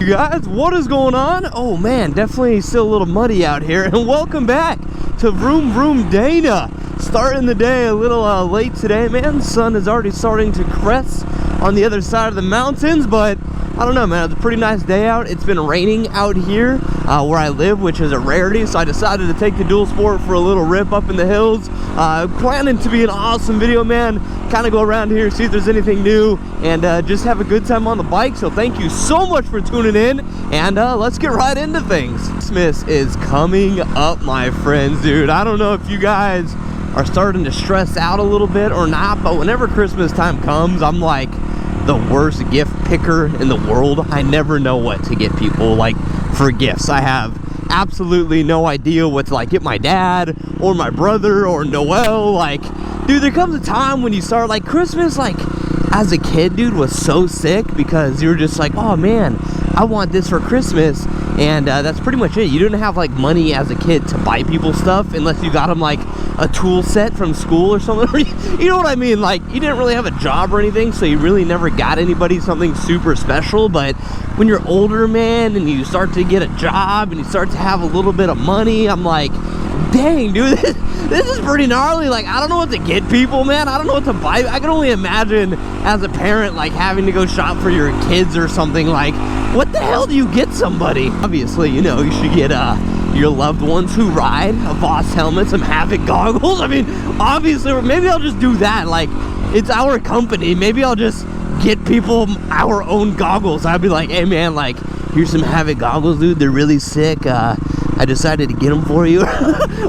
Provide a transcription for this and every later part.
You guys, what is going on? Oh man, definitely still a little muddy out here. And welcome back to VroomVroomDana. Starting the day a little late today, man. The sun is already starting to crest on the other side of the mountains, but I don't know, man. It's a pretty nice day out. It's been raining out here where I live, which is a rarity, so I decided to take the dual sport for a little rip up in the hills. Planning to be an awesome video, man. Kind of go around here, see if there's anything new, and just have a good time on the bike. So thank you so much for tuning in, and let's get right into things. Christmas is coming up, my friends, dude. I don't know if you guys are starting to stress out a little bit or not, but whenever Christmas time comes, I'm like the worst gift picker in the world. I never know what to get people, like, for gifts. I have absolutely no idea what to, like, get my dad or my brother or Noel. Like, dude, there comes a time when you start, like, Christmas, like, as a kid, dude, was so sick because you're just like, oh man, I want this for Christmas, and that's pretty much it. You didn't have like money as a kid to buy people stuff unless you got them like a tool set from school or something. You know what I mean? Like, you didn't really have a job or anything, so you really never got anybody something super special. But when you're older, man, and you start to get a job and you start to have a little bit of money, I'm like, dang, dude, this is pretty gnarly. Like, I don't know what to get people, man. I don't know what to buy. I can only imagine as a parent, like, having to go shop for your kids or something. Like, what the hell do you get somebody? Obviously, you know, you should get your loved ones who ride a Voss helmet, some Havoc goggles. I mean, obviously, or maybe I'll just do that. Like, it's our company. Maybe I'll just get people our own goggles. I'd be like, hey man, like, here's some Havoc goggles, dude. They're really sick. I decided to get them for you.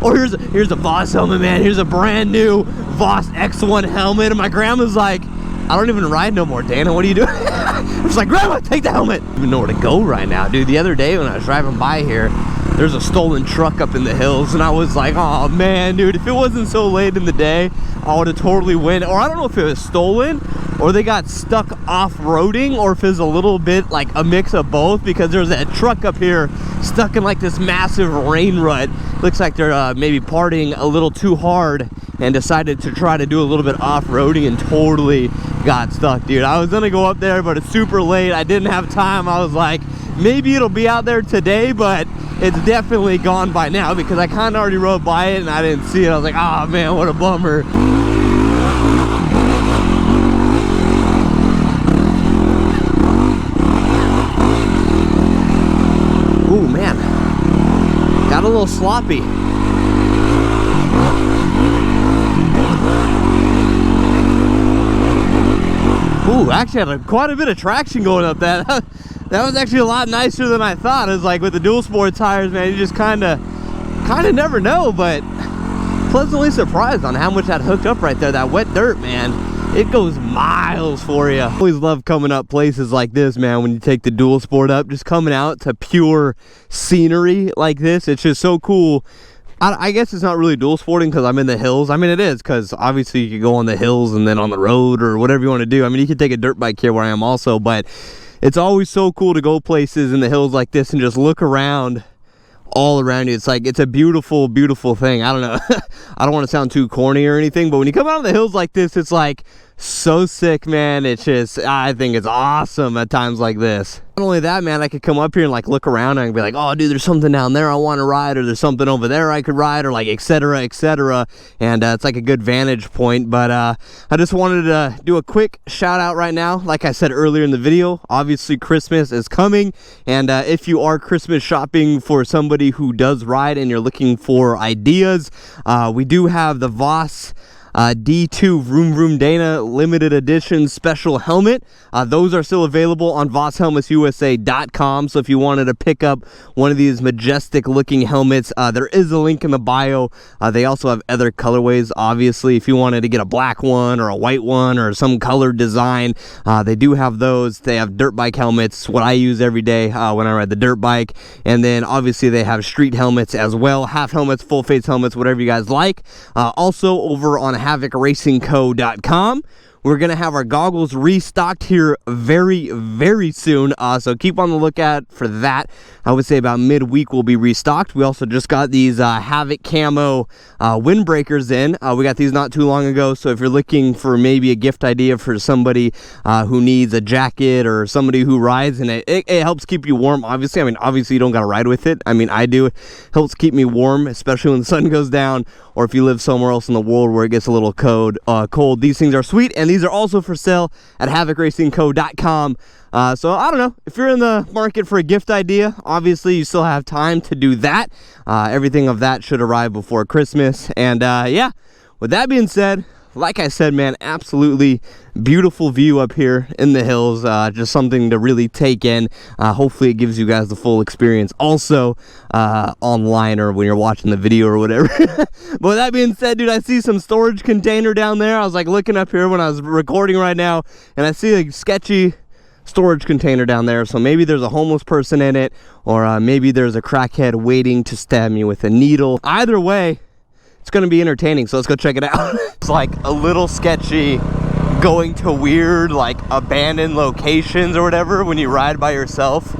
Or here's a Voss helmet, man. Here's a brand new Voss X1 helmet. And my grandma's like, I don't even ride no more, Dana. What are you doing? I was like, Grandma, take the helmet. I don't even know where to go right now, dude. The other day when I was driving by here, there's a stolen truck up in the hills, and I was like, oh man, dude, if it wasn't so late in the day, I would have totally went. Or I don't know if it was stolen or they got stuck off-roading, or if it's a little bit like a mix of both, because there's that truck up here stuck in like this massive rain rut. Looks like they're maybe partying a little too hard and decided to try to do a little bit off-roading and totally got stuck, dude. I was gonna go up there, but it's super late. I didn't have time. I was like, maybe it'll be out there today, but it's definitely gone by now because I kind of already rode by it and I didn't see it. I was like, oh man, what a bummer. Ooh, man, got a little sloppy. Ooh, actually had quite a bit of traction going up that. That was actually a lot nicer than I thought. It was like with the dual sport tires, man, you just kind of never know, but pleasantly surprised on how much that hooked up right there. That wet dirt, man, it goes miles for you. Always love coming up places like this, man, when you take the dual sport up, just coming out to pure scenery like this. It's just so cool. I guess it's not really dual sporting because I'm in the hills. I mean, it is, because obviously you could go on the hills and then on the road or whatever you want to do. I mean, you could take a dirt bike here where I am also, but it's always so cool to go places in the hills like this and just look around all around you. It's like, it's a beautiful, beautiful thing. I don't know. I don't want to sound too corny or anything, but when you come out of the hills like this, it's like so sick, man. It's just, I think it's awesome at times like this. Not only that, man, I could come up here and like look around and be like, oh dude, there's something down there I want to ride, or there's something over there I could ride, or like etc, etc. And it's like a good vantage point. But I just wanted to do a quick shout out right now. Like I said earlier in the video, obviously Christmas is coming, and if you are Christmas shopping for somebody who does ride and you're looking for ideas, we do have the Voss D2 VroomVroomDana limited edition special helmet. Those are still available on VossHelmetsUSA.com. So if you wanted to pick up one of these majestic looking helmets, there is a link in the bio. They also have other colorways, obviously. If you wanted to get a black one or a white one or some colored design, they do have those. They have dirt bike helmets, what I use every day when I ride the dirt bike. And then obviously they have street helmets as well, half helmets, full face helmets, whatever you guys like. Also over on HavocRacingCo.com, we're gonna have our goggles restocked here very, very soon. So keep on the lookout for that. I would say about midweek we'll be restocked. We also just got these Havoc camo windbreakers in. We got these not too long ago, so if you're looking for maybe a gift idea for somebody who needs a jacket or somebody who rides, and it helps keep you warm, obviously. I mean, obviously you don't gotta ride with it. I mean, I do. It helps keep me warm, especially when the sun goes down, or if you live somewhere else in the world where it gets a little cold. These things are sweet, and these are also for sale at HavocRacingCo.com. So I don't know, if you're in the market for a gift idea, obviously you still have time to do that. Everything of that should arrive before Christmas. And yeah, with that being said, like I said, man, absolutely beautiful view up here in the hills. Just something to really take in. Hopefully it gives you guys the full experience also online or when you're watching the video or whatever. But with that being said, dude, I see some storage container down there. I was like looking up here when I was recording right now, and I see a sketchy storage container down there. So maybe there's a homeless person in it, or maybe there's a crackhead waiting to stab me with a needle. Either way, it's gonna be entertaining, so let's go check it out. It's like a little sketchy going to weird, like, abandoned locations or whatever when you ride by yourself.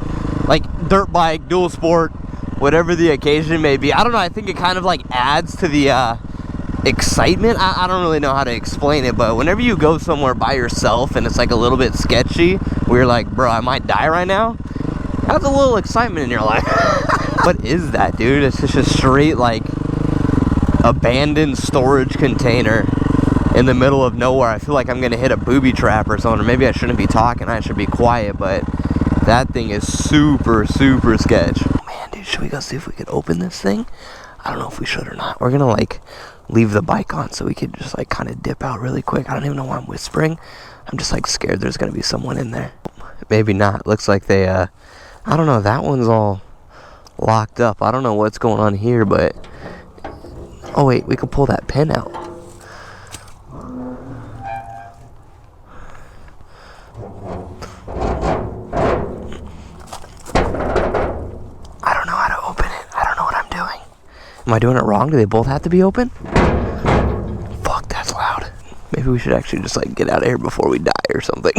Like dirt bike, dual sport, whatever the occasion may be. I don't know, I think it kind of like adds to the excitement. I don't really know how to explain it, but whenever you go somewhere by yourself and it's like a little bit sketchy, where you're like, bro, I might die right now, that's a little excitement in your life. What is that, dude? It's just a straight, like, abandoned storage container in the middle of nowhere. I feel like I'm gonna hit a booby trap or something, or maybe I shouldn't be talking, I should be quiet, but that thing is super, super sketch. Oh man, dude, should we go see if we can open this thing? I don't know if we should or not. We're gonna like leave the bike on so we could just like kind of dip out really quick. I don't even know why I'm whispering. I'm just like scared there's gonna be someone in there. Maybe not. Looks like they I don't know, that one's all locked up. I don't know what's going on here, but oh wait, we could pull that pin out. I don't know how to open it. I don't know what I'm doing. Am I doing it wrong? Do they both have to be open? Fuck, that's loud. Maybe we should actually just like get out of here before we die or something.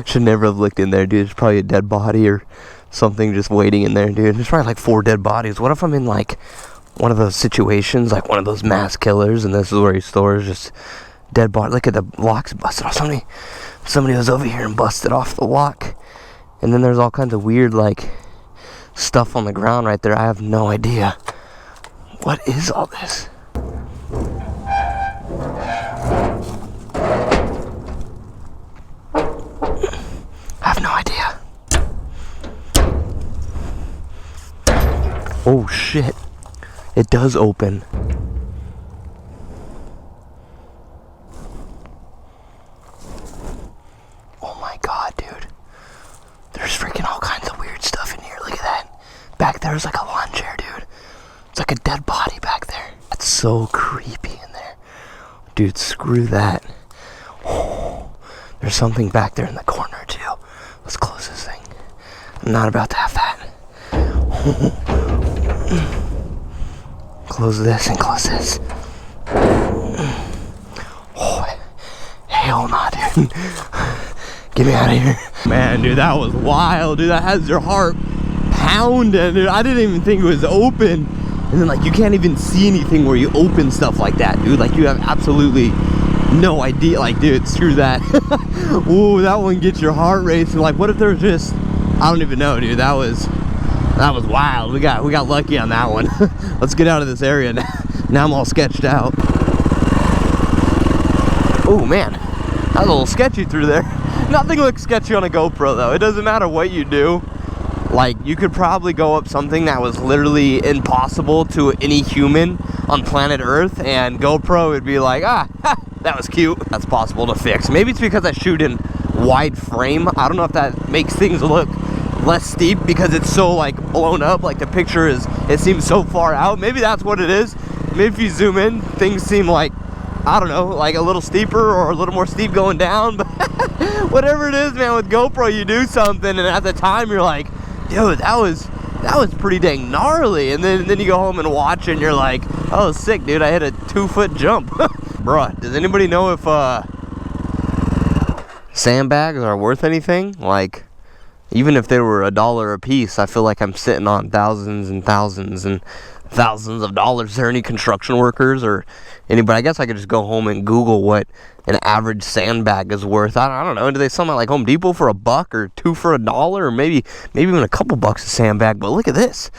Should never have looked in there, dude. There's probably a dead body or something just waiting in there, dude. There's probably like 4 dead bodies. What if I'm in like one of those situations, like one of those mass killers, and this is where he stores just dead body? Look at the locks busted off. Somebody was over here and busted off the lock. And then there's all kinds of weird like stuff on the ground right there. I have no idea. What is all this? I have no idea. Oh shit. It does open. Oh my god, dude. There's freaking all kinds of weird stuff in here. Look at that. Back there's like a lawn chair, dude. It's like a dead body back there. That's so creepy in there. Dude, screw that. Oh, there's something back there in the corner, too. Let's close this thing. I'm not about to have that. Close this and close this. Oh, hell no, dude. Get me out of here. Man, dude, that was wild, dude. That has your heart pounding, dude. I didn't even think it was open. And then, like, you can't even see anything where you open stuff like that, dude. Like, you have absolutely no idea. Like, dude, screw that. Ooh, that one gets your heart racing. Like, what if there's just, I don't even know, dude. That was wild. We got lucky on that one. Let's get out of this area now. Now I'm all sketched out. Oh man, that was a little sketchy through there. Nothing looks sketchy on a GoPro though. It doesn't matter what you do. Like, you could probably go up something that was literally impossible to any human on planet Earth, and GoPro would be like, that was cute. That's possible to fix. Maybe it's because I shoot in wide frame. I don't know if that makes things look less steep because it's so like blown up, like the picture it seems so far out. Maybe that's what it is. Maybe if you zoom in, things seem like, I don't know, like a little steeper or a little more steep going down. But whatever it is, man, with GoPro you do something and at the time you're like, dude, that was pretty dang gnarly, and then you go home and watch and you're like, oh sick, dude, I hit a 2-foot jump. Bruh, does anybody know if sandbags are worth anything. Like, even if they were $1 a piece, I feel like I'm sitting on thousands and thousands and thousands of dollars. Is there any construction workers or anybody? I guess I could just go home and Google what an average sandbag is worth. I don't know. Do they sell them at like Home Depot for $1 or $2 for $1, or maybe even a couple bucks a sandbag? But look at this.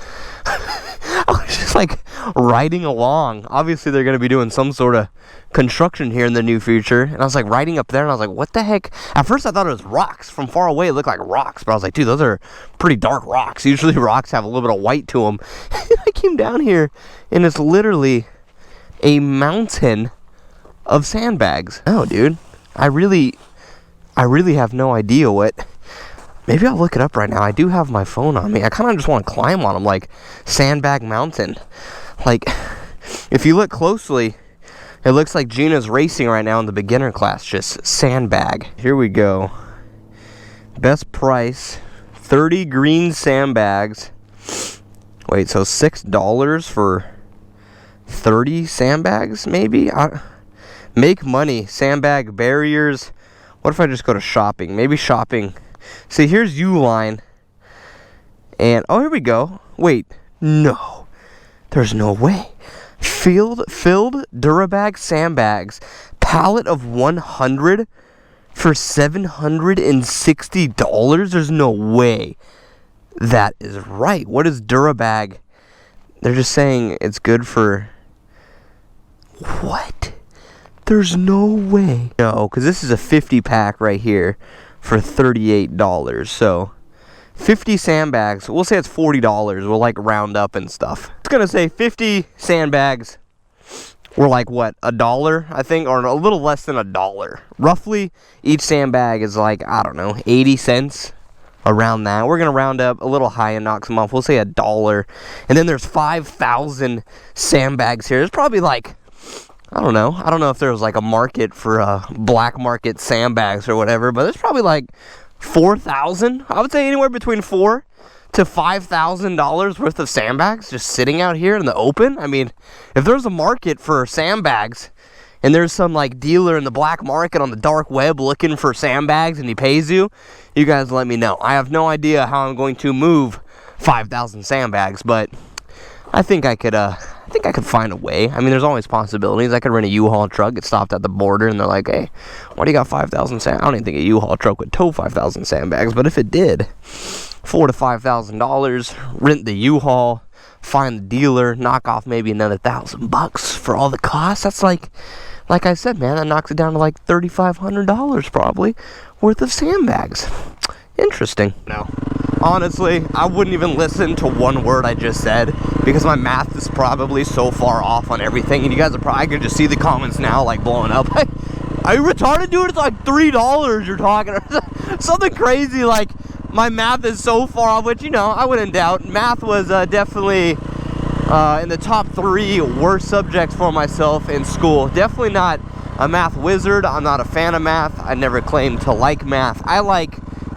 I was just like riding along. Obviously, they're going to be doing some sort of construction here in the near future. And I was like riding up there, and I was like, what the heck? At first, I thought it was rocks. From far away, it looked like rocks. But I was like, dude, those are pretty dark rocks. Usually, rocks have a little bit of white to them. I came down here, and it's literally a mountain of sandbags. Oh, dude, I really have no idea what. Maybe I'll look it up right now. I do have my phone on me. I kind of just want to climb on them, like Sandbag Mountain. Like, if you look closely, it looks like Gina's racing right now in the beginner class. Just sandbag. Here we go. Best price, 30 green sandbags. Wait, so $6 for 30 sandbags, maybe? Make money, sandbag barriers. What if I just go to shopping? Maybe shopping. See, here's Uline. And, oh, here we go. Wait, no. There's no way. Filled Durabag sandbags. Pallet of 100 for $760? There's no way that is right. What is Durabag? They're just saying it's good for... What? There's no way. No, because this is a 50 pack right here for $38. So 50 sandbags, we'll say it's $40. We'll like round up and stuff. It's gonna say 50 sandbags were like what, $1 I think, or a little less than $1. Roughly each sandbag is like, I don't know, 80 cents, around that. We're gonna round up a little high and knock some off. We'll say $1. And then there's 5,000 sandbags here. There's probably like, I don't know if there was like a market for black market sandbags or whatever, but there's probably like 4,000. I would say anywhere between $4,000 to $5,000 worth of sandbags just sitting out here in the open. I mean, if there's a market for sandbags and there's some like dealer in the black market on the dark web looking for sandbags and he pays you, you guys let me know. I have no idea how I'm going to move 5,000 sandbags, but I think I could find a way. I mean, there's always possibilities. I could rent a U-Haul truck, get stopped at the border, and they're like, hey, why do you got 5,000 sandbags? I don't even think a U-Haul truck would tow 5,000 sandbags, but if it did, $4,000 to $5,000, rent the U-Haul, find the dealer, knock off maybe another $1,000 for all the costs. That's like I said, man, that knocks it down to like $3,500 probably worth of sandbags. Interesting. No, honestly, I wouldn't even listen to one word I just said because my math is probably so far off on everything, and you guys are probably, I can just see the comments now like blowing up. Are you retarded, dude? It's like $3 you're talking, something crazy. Like, my math is so far off, which, you know, I wouldn't doubt. Math was definitely in the top 3 worst subjects for myself in school. Definitely not a math wizard. I'm not a fan of math. I never claimed to like math. I like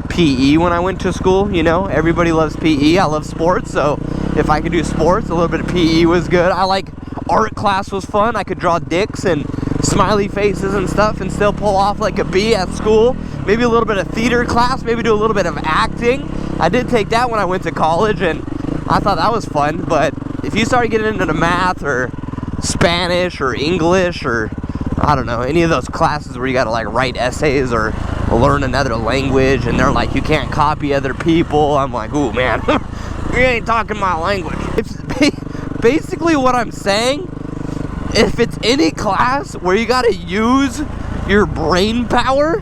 PE when I went to school, you know. Everybody loves PE. I love sports, so if I could do sports, a little bit of PE was good. I like art class was fun. I could draw dicks and smiley faces and stuff and still pull off like a B at school. Maybe a little bit of theater class, maybe do a little bit of acting. I did take that when I went to college, and I thought that was fun. But if you start getting into the math or Spanish or English or, I don't know, any of those classes where you gotta like write essays or learn another language, and they're like, you can't copy other people, I'm like, ooh, man, you ain't talking my language. It's basically what I'm saying. If it's any class where you gotta use your brain power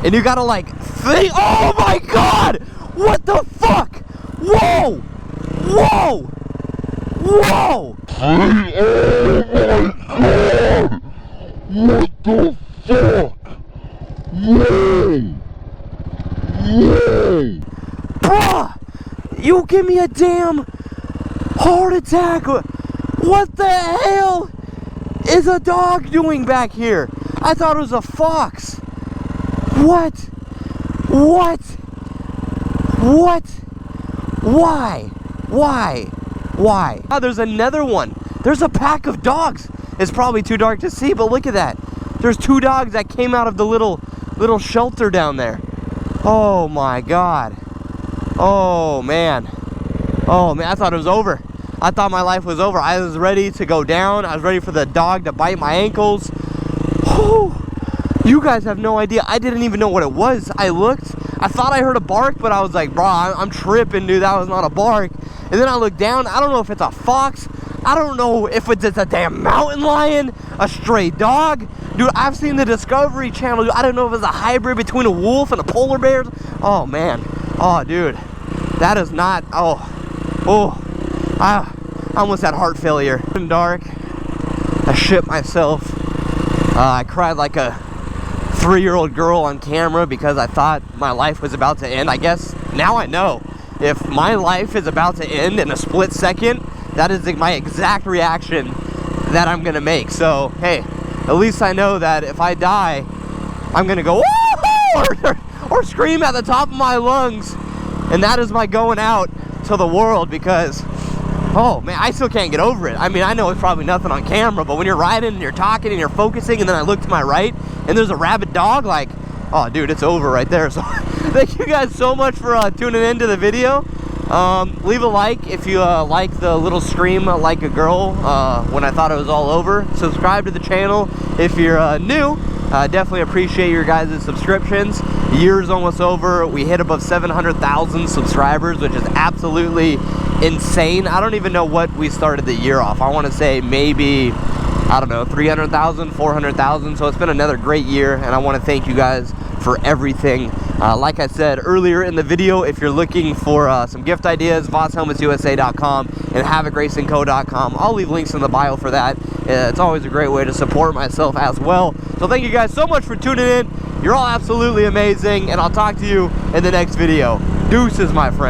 and you gotta like think, oh my god, what the fuck, whoa, whoa, whoa, oh my god, what the fuck, whoa, whoa, bruh, you give me a damn heart attack. What the hell is a dog doing back here? I thought it was a fox. What? What? What? Why? Why? Why? Oh, there's another one. There's a pack of dogs. It's probably too dark to see, but look at that. There's 2 dogs that came out of the little little shelter down there. Oh my God. Oh man. Oh man, I thought it was over. I thought my life was over. I was ready to go down. I was ready for the dog to bite my ankles. Whew. You guys have no idea. I didn't even know what it was. I looked. I thought I heard a bark, but I was like, bro, I'm tripping, dude. That was not a bark. And then I looked down. I don't know if it's a fox. I don't know if it's a damn mountain lion, a stray dog. Dude, I've seen the Discovery Channel. Dude, I don't know if it's a hybrid between a wolf and a polar bear. Oh, man. Oh, dude. That is not... I almost had heart failure. In dark, I shit myself. I cried like a 3-year-old girl on camera because I thought my life was about to end. I guess now I know. If my life is about to end in a split second, that is my exact reaction that I'm gonna make. So, hey, at least I know that if I die, I'm gonna go woo or scream at the top of my lungs. And that is my going out to the world because, oh man, I still can't get over it. I mean, I know it's probably nothing on camera, but when you're riding and you're talking and you're focusing and then I look to my right and there's a rabid dog, like, oh dude, it's over right there. So thank you guys so much for tuning into the video. Leave a like if you like the little scream like a girl when I thought it was all over. Subscribe to the channel if you're new. Definitely appreciate your guys' subscriptions. The year's almost over. We hit above 700,000 subscribers, which is absolutely insane. I don't even know what we started the year off. I want to say maybe, I don't know, 300,000, 400,000. So it's been another great year, and I want to thank you guys for everything. Like I said earlier in the video, if you're looking for some gift ideas, VossHelmetsUSA.com and HavoCRacingCo.com. I'll leave links in the bio for that. It's always a great way to support myself as well. So thank you guys so much for tuning in. You're all absolutely amazing, and I'll talk to you in the next video. Deuces, my friend.